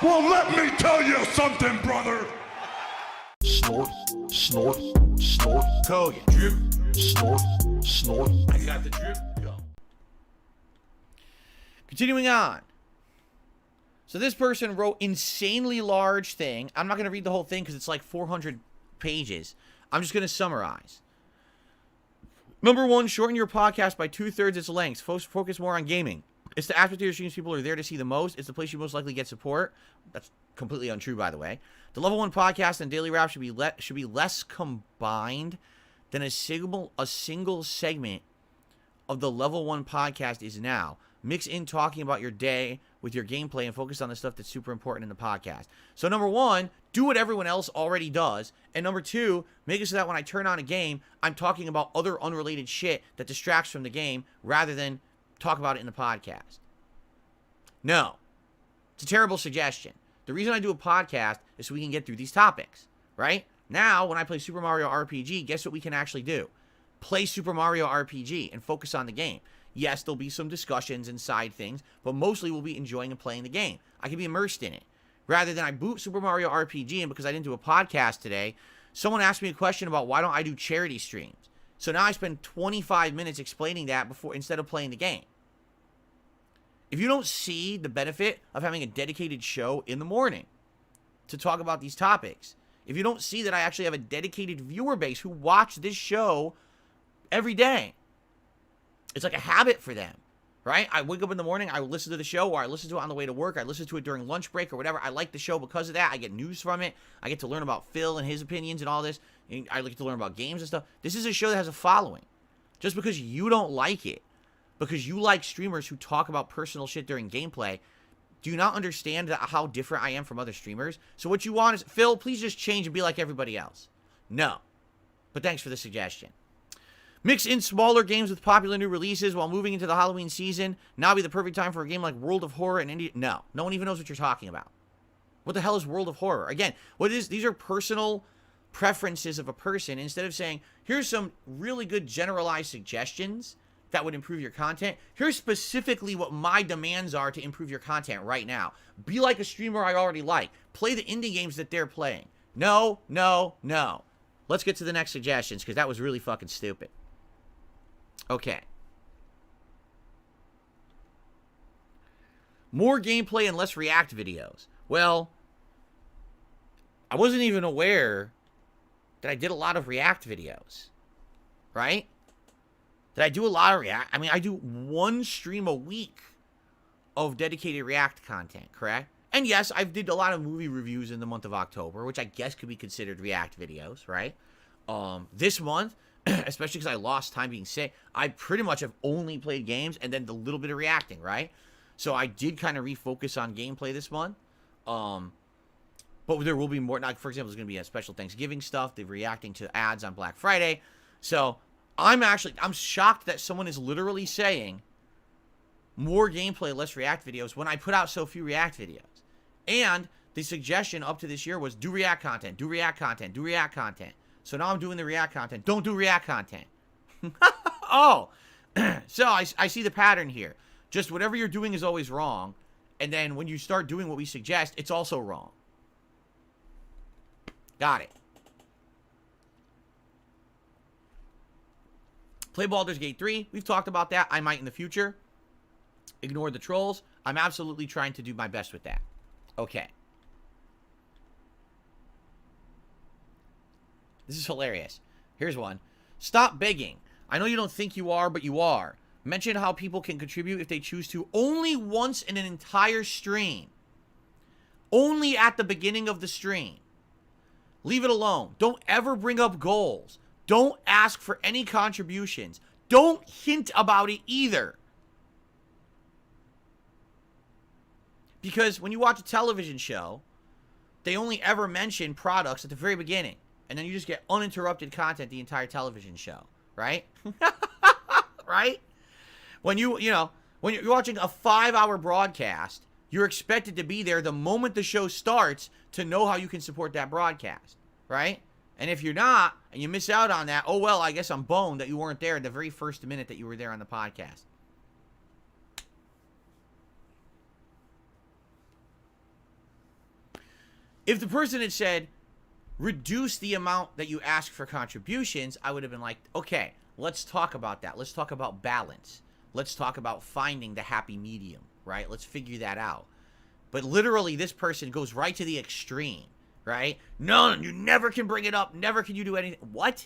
Well, let me tell you something, brother. Snort, snort, snort. Kogan. Drip. Snort, snort. I got the drip. Go. Continuing on. So this person wrote insanely large thing. I'm not going to read the whole thing because it's like 400 pages. I'm just going to summarize. Number one, shorten your podcast by 2/3 its length. Focus more on gaming. It's the aspect of your streams people are there to see the most. It's the place you most likely get support. That's completely untrue, by the way. The Level 1 podcast and Daily Rap should be less combined than a single segment of the Level 1 podcast is now. Mix in talking about your day with your gameplay and focus on the stuff that's super important in the podcast. So number one, do what everyone else already does. And number two, make it so that when I turn on a game, I'm talking about other unrelated shit that distracts from the game rather than talk about it in the podcast. No. It's a terrible suggestion. The reason I do a podcast is so we can get through these topics, right? Now, when I play Super Mario RPG, guess what we can actually do? Play Super Mario RPG and focus on the game. Yes, there'll be some discussions and side things, but mostly we'll be enjoying and playing the game. I can be immersed in it. Rather than I boot Super Mario RPG, and because I didn't do a podcast today, someone asked me a question about why don't I do charity streams. So now I spend 25 minutes explaining that before instead of playing the game. If you don't see the benefit of having a dedicated show in the morning to talk about these topics, if you don't see that I actually have a dedicated viewer base who watch this show every day, it's like a habit for them, right? I wake up in the morning, I listen to the show, or I listen to it on the way to work, I listen to it during lunch break or whatever. I like the show because of that. I get news from it. I get to learn about Phil and his opinions and all this. And I like to learn about games and stuff. This is a show that has a following. Just because you don't like it, because you like streamers who talk about personal shit during gameplay, do you not understand how different I am from other streamers? So what you want is, Phil, please just change and be like everybody else. No. But thanks for the suggestion. Mix in smaller games with popular new releases while moving into the Halloween season. Now be the perfect time for a game like World of Horror and Indie. No. No one even knows what you're talking about. What the hell is World of Horror? Again, what it is, these are personal preferences of a person. Instead of saying, here's some really good generalized suggestions that would improve your content, here's specifically what my demands are to improve your content right now. Be like a streamer I already like. Play the indie games that they're playing. No, no, no. Let's get to the next suggestions, because that was really fucking stupid. Okay. More gameplay and less react videos. Well, I wasn't even aware that I did a lot of react videos. Right? Did I do a lot of react? I mean, I do one stream a week of dedicated react content, correct? And yes, I did a lot of movie reviews in the month of October, which I guess could be considered react videos, right? This month, especially because I lost time being sick, I pretty much have only played games and then the little bit of reacting, right? So I did kind of refocus on gameplay this month. But there will be more. Like, for example, there's going to be a special Thanksgiving stuff. They're reacting to ads on Black Friday. So I'm shocked that someone is literally saying more gameplay, less react videos when I put out so few react videos. And the suggestion up to this year was do react content, do react content, do react content. So now I'm doing the react content. Don't do react content. Oh, so I see the pattern here. Just whatever you're doing is always wrong. And then when you start doing what we suggest, it's also wrong. Got it. Play Baldur's Gate 3. We've talked about that. I might in the future. Ignore the trolls. I'm absolutely trying to do my best with that. Okay. This is hilarious. Here's one. Stop begging. I know you don't think you are, but you are. Mention how people can contribute if they choose to only once in an entire stream. Only at the beginning of the stream. Leave it alone. Don't ever bring up goals. Don't ask for any contributions. Don't hint about it either. Because when you watch a television show, they only ever mention products at the very beginning. And then you just get uninterrupted content the entire television show. Right? Right? When when you're watching a 5-hour broadcast, you're expected to be there the moment the show starts to know how you can support that broadcast. Right? And if you're not, and you miss out on that, oh well, I guess I'm boned that you weren't there the very first minute that you were there on the podcast. If the person had said, reduce the amount that you ask for contributions, I would have been like, okay, let's talk about that. Let's talk about balance. Let's talk about finding the happy medium, right? Let's figure that out. But literally, this person goes right to the extreme, right? No, you never can bring it up. Never can you do anything. What?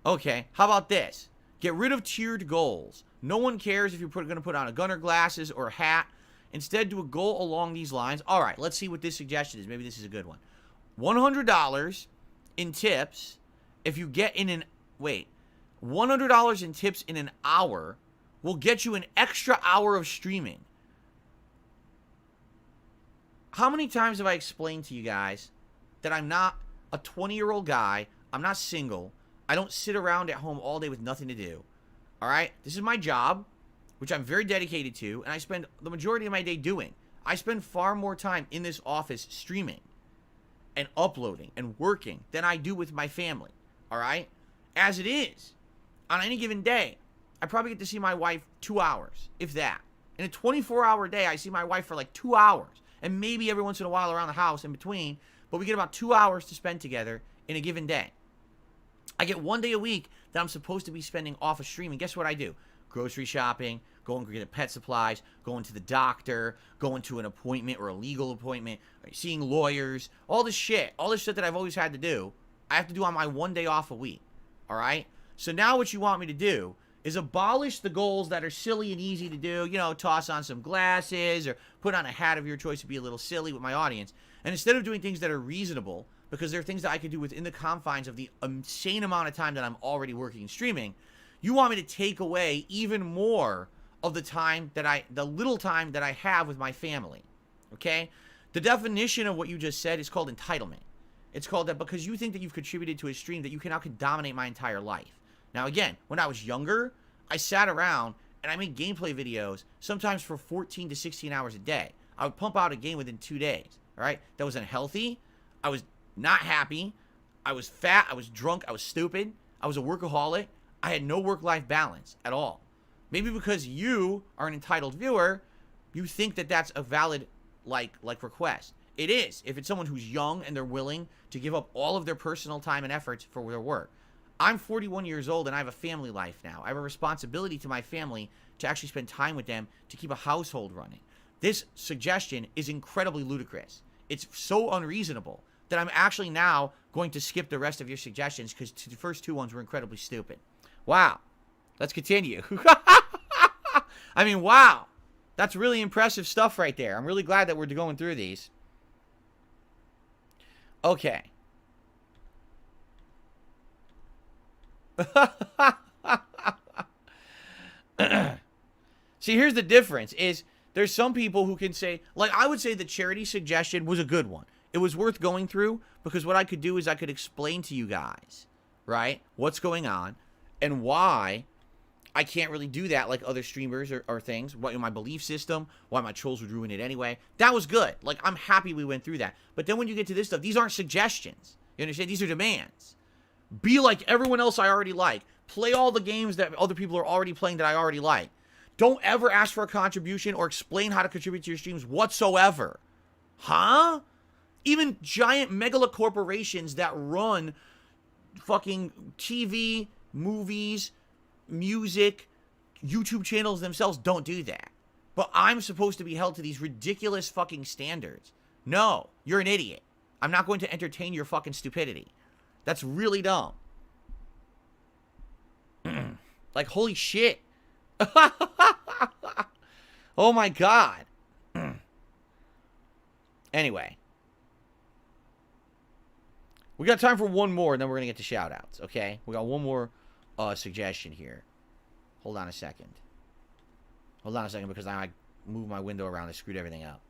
Okay, how about this? Get rid of tiered goals. No one cares if you're going to put on a gunner glasses or a hat. Instead, do a goal along these lines. All right, let's see what this suggestion is. Maybe this is a good one. $100 in tips if you get in an... Wait. $100 in tips in an hour will get you an extra hour of streaming. How many times have I explained to you guys that I'm not a 20-year-old guy, I'm not single, I don't sit around at home all day with nothing to do, all right? This is my job, which I'm very dedicated to, and I spend the majority of my day doing. I spend far more time in this office streaming and uploading and working than I do with my family, all right? As it is, on any given day, I probably get to see my wife 2 hours, if that. In a 24-hour day, I see my wife for like 2 hours, and maybe every once in a while around the house in between, but we get about 2 hours to spend together in a given day. I get 1 day a week that I'm supposed to be spending off of streaming. Guess what I do? Grocery shopping, going to get pet supplies, going to the doctor, going to an appointment or a legal appointment, seeing lawyers, all this shit that I've always had to do, I have to do on my 1 day off a week, all right? So now what you want me to do is abolish the goals that are silly and easy to do, you know, toss on some glasses or put on a hat of your choice to be a little silly with my audience. And instead of doing things that are reasonable, because they're things that I could do within the confines of the insane amount of time that I'm already working and streaming, you want me to take away even more of the time that the little time that I have with my family, okay? The definition of what you just said is called entitlement. It's called that because you think that you've contributed to a stream that you can now dominate my entire life. Now, again, when I was younger, I sat around and I made gameplay videos sometimes for 14 to 16 hours a day. I would pump out a game within 2 days, all right? That was unhealthy. I was not happy. I was fat. I was drunk. I was stupid. I was a workaholic. I had no work-life balance at all. Maybe because you are an entitled viewer, you think that that's a valid, like request. It is, if it's someone who's young and they're willing to give up all of their personal time and efforts for their work. I'm 41 years old and I have a family life now. I have a responsibility to my family to actually spend time with them to keep a household running. This suggestion is incredibly ludicrous. It's so unreasonable that I'm actually now going to skip the rest of your suggestions because the first two ones were incredibly stupid. Wow. Let's continue. I mean, wow. That's really impressive stuff right there. I'm really glad that we're going through these. Okay. See, here's the difference is there's some people who can say, like, I would say the charity suggestion was a good one. It was worth going through because what I could do is I could explain to you guys, right, what's going on and why I can't really do that like other streamers or things, what in my belief system, why my trolls would ruin it anyway. That was good. Like, I'm happy we went through that. But then when you get to this stuff, these aren't suggestions. You understand? These are demands. Be like everyone else I already like. Play all the games that other people are already playing that I already like. Don't ever ask for a contribution or explain how to contribute to your streams whatsoever. Huh? Even giant megala corporations that run fucking TV, movies, music, YouTube channels themselves don't do that. But I'm supposed to be held to these ridiculous fucking standards. No, you're an idiot. I'm not going to entertain your fucking stupidity. That's really dumb. Like, holy shit. Oh my god. Anyway. We got time for one more, and then we're going to get to shout-outs, okay? We got one more suggestion here. Hold on a second. Hold on a second, because I moved my window around and screwed everything up.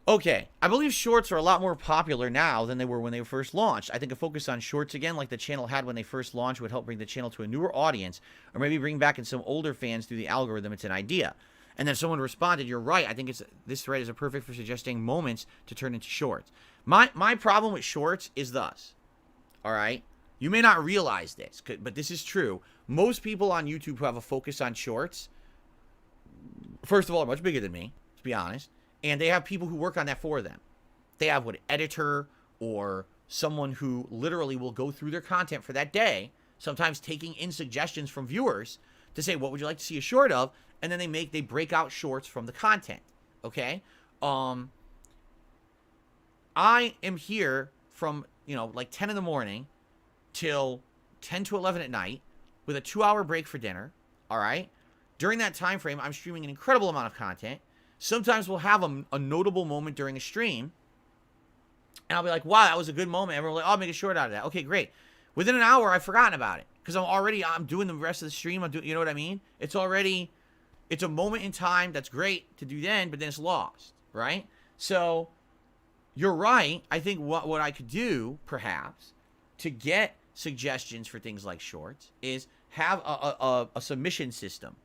Okay, I believe shorts are a lot more popular now than they were when they were first launched. I think a focus on shorts again, like the channel had when they first launched, would help bring the channel to a newer audience, or maybe bring back in some older fans through the algorithm. It's an idea. And then someone responded, you're right, I think this thread is perfect for suggesting moments to turn into shorts. My problem with shorts is thus, all right? You may not realize this, but this is true. Most people on YouTube who have a focus on shorts first of all, are much bigger than me, to be honest. And they have people who work on that for them. They have an editor or someone who literally will go through their content for that day, sometimes taking in suggestions from viewers to say, what would you like to see a short of? And then they break out shorts from the content. Okay? I am here from, like 10 in the morning till 10 to 11 at night with a 2-hour break for dinner. All right? During that time frame, I'm streaming an incredible amount of content. Sometimes we'll have a notable moment during a stream, and I'll be like, wow, that was a good moment. Everyone will be like, oh, I'll make a short out of that. Okay, great. Within an hour, I've forgotten about it because I'm doing the rest of the stream. You know what I mean? It's a moment in time that's great to do then, but then it's lost, right? So you're right. I think what I could do, perhaps, to get suggestions for things like shorts is have a submission system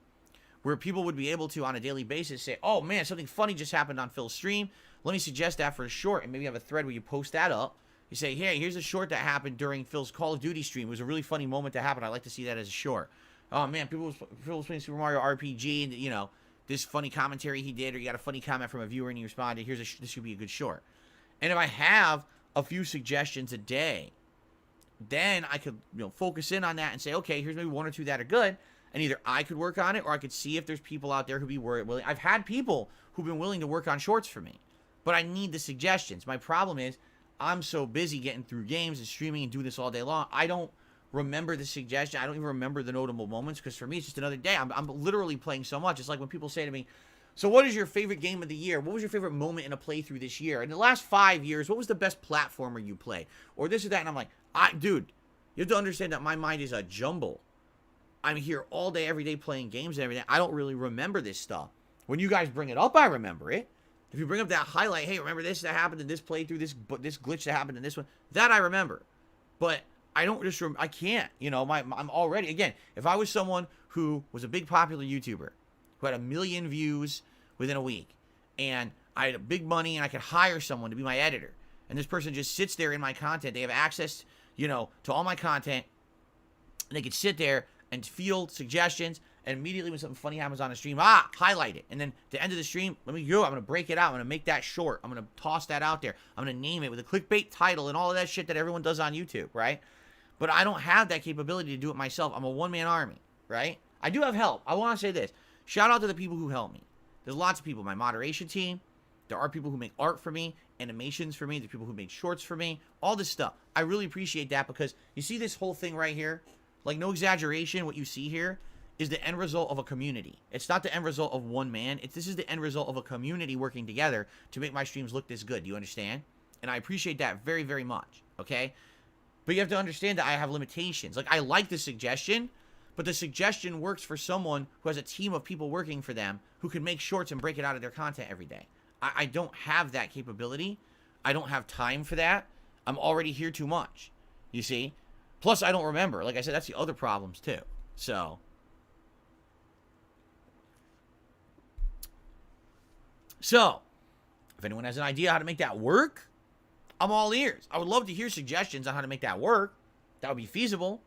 where people would be able to, on a daily basis, say, oh, man, something funny just happened on Phil's stream. Let me suggest that for a short, and maybe have a thread where you post that up. You say, hey, here's a short that happened during Phil's Call of Duty stream. It was a really funny moment that happened. I'd like to see that as a short. Oh, man, Phil was playing Super Mario RPG, and, this funny commentary he did, or you got a funny comment from a viewer and he responded, this should be a good short. And if I have a few suggestions a day, then I could, focus in on that and say, okay, here's maybe 1 or 2 that are good. And either I could work on it or I could see if there's people out there who'd be willing. I've had people who've been willing to work on shorts for me, but I need the suggestions. My problem is I'm so busy getting through games and streaming and doing this all day long. I don't remember the suggestion. I don't even remember the notable moments because for me, it's just another day. I'm literally playing so much. It's like when people say to me, so what is your favorite game of the year? What was your favorite moment in a playthrough this year? In the last 5 years, what was the best platformer you played? Or this or that. And I'm like, dude, you have to understand that my mind is a jumble. I'm here all day, every day playing games and everything. I don't really remember this stuff. When you guys bring it up, I remember it. If you bring up that highlight, hey, remember this that happened in this playthrough, this glitch that happened in this one, that I remember. But I don't just I can't. I'm already, again, if I was someone who was a big popular YouTuber, who had 1 million views within a week, and I had big money and I could hire someone to be my editor, and this person just sits there in my content, they have access, to all my content, and they could sit there and field suggestions, and immediately when something funny happens on a stream, highlight it. And then at the end of the stream, let me go. I'm going to break it out. I'm going to make that short. I'm going to toss that out there. I'm going to name it with a clickbait title and all of that shit that everyone does on YouTube, right? But I don't have that capability to do it myself. I'm a one-man army, right? I do have help. I want to say this. Shout out to the people who help me. There's lots of people. My moderation team. There are people who make art for me, animations for me. There's people who make shorts for me. All this stuff. I really appreciate that because you see this whole thing right here? Like, no exaggeration, what you see here is the end result of a community. It's not the end result of one man. This is the end result of a community working together to make my streams look this good. Do you understand? And I appreciate that very, very much, okay? But you have to understand that I have limitations. Like, I like the suggestion, but the suggestion works for someone who has a team of people working for them who can make shorts and break it out of their content every day. I don't have that capability. I don't have time for that. I'm already here too much, you see? Plus, I don't remember. Like I said, that's the other problems, too. So, if anyone has an idea how to make that work, I'm all ears. I would love to hear suggestions on how to make that work. That would be feasible.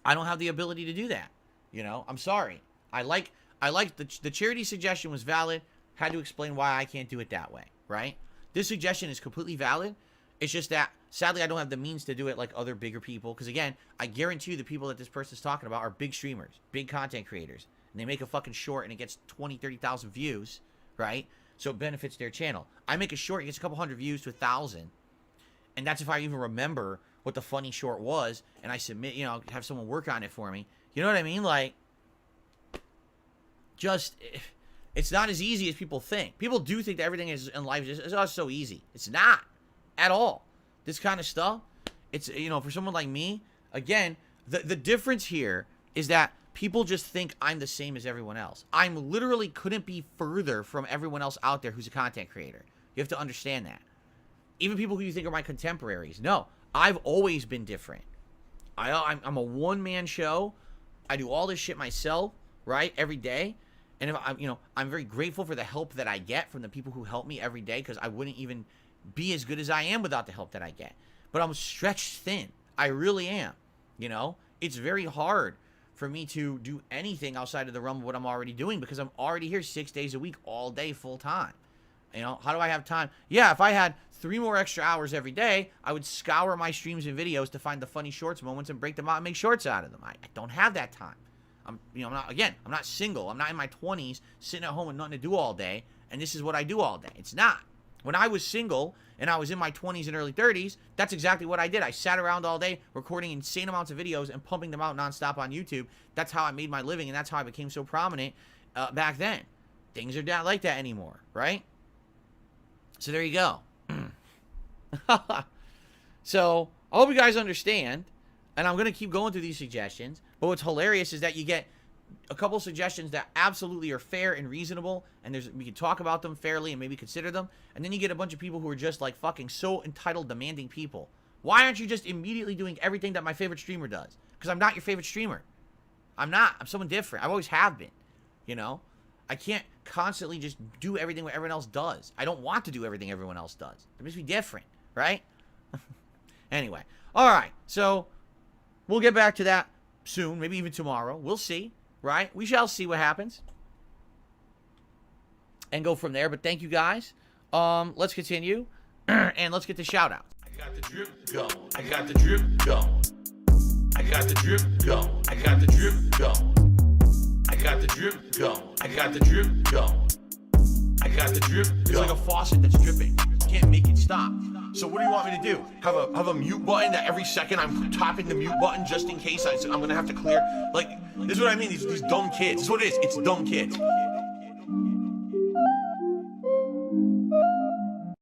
I don't have the ability to do that. I'm sorry. I like the charity suggestion was valid. Had to explain why I can't do it that way, right? This suggestion is completely valid. It's just that, sadly, I don't have the means to do it like other bigger people. Because, again, I guarantee you the people that this person's talking about are big streamers, big content creators. And they make a fucking short and it gets 20, 30,000 views, right? So it benefits their channel. I make a short, it gets a couple hundred views to 1,000. And that's if I even remember what the funny short was. And I submit, have someone work on it for me. You know what I mean? Like, just, it's not as easy as people think. People do think that everything is in life is just so easy. It's not. At all. This kind of stuff, it's, for someone like me, again, the difference here is that people just think I'm the same as everyone else. I'm literally couldn't be further from everyone else out there who's a content creator. You have to understand that. Even people who you think are my contemporaries. No, I've always been different. I'm a one-man show. I do all this shit myself, right, every day. And if I'm very grateful for the help that I get from the people who help me every day because I wouldn't even be as good as I am without the help that I get. But I'm stretched thin. I really am. It's very hard for me to do anything outside of the realm of what I'm already doing, because I'm already here 6 days a week, all day, full time. You know, how do I have time? Yeah, if I had 3 more extra hours every day, I would scour my streams and videos to find the funny shorts moments and break them out and make shorts out of them. I don't have that time. I'm not single. I'm not in my 20s sitting at home with nothing to do all day, and this is what I do all day. It's not. When I was single and I was in my 20s and early 30s, that's exactly what I did. I sat around all day recording insane amounts of videos and pumping them out nonstop on YouTube. That's how I made my living, and that's how I became so prominent back then. Things are not like that anymore, right? So there you go. So I hope you guys understand, and I'm going to keep going through these suggestions, but what's hilarious is that you get a couple suggestions that absolutely are fair and reasonable, and we can talk about them fairly and maybe consider them, and then you get a bunch of people who are just like fucking so entitled, demanding people. Why aren't you just immediately doing everything that my favorite streamer does? Because I'm not your favorite streamer. I'm not. I'm someone different. I always have been, you know? I can't constantly just do everything what everyone else does. I don't want to do everything everyone else does. It makes me different, right? Anyway. All right. So we'll get back to that soon, maybe even tomorrow. We'll see, right? We shall see what happens and go from there. But thank you guys. Let's continue and let's get the shout outs. I got the drip going. I got the drip going. I got the drip going. I got the drip going. I got the drip going. I got the drip going. I got the drip going. It's like a faucet that's dripping. You can't make it stop. So what do you want me to do? Have a mute button that every second I'm tapping the mute button just in case I'm gonna have to clear? Like, this is what I mean, these dumb kids. This is what it is. It's dumb kids.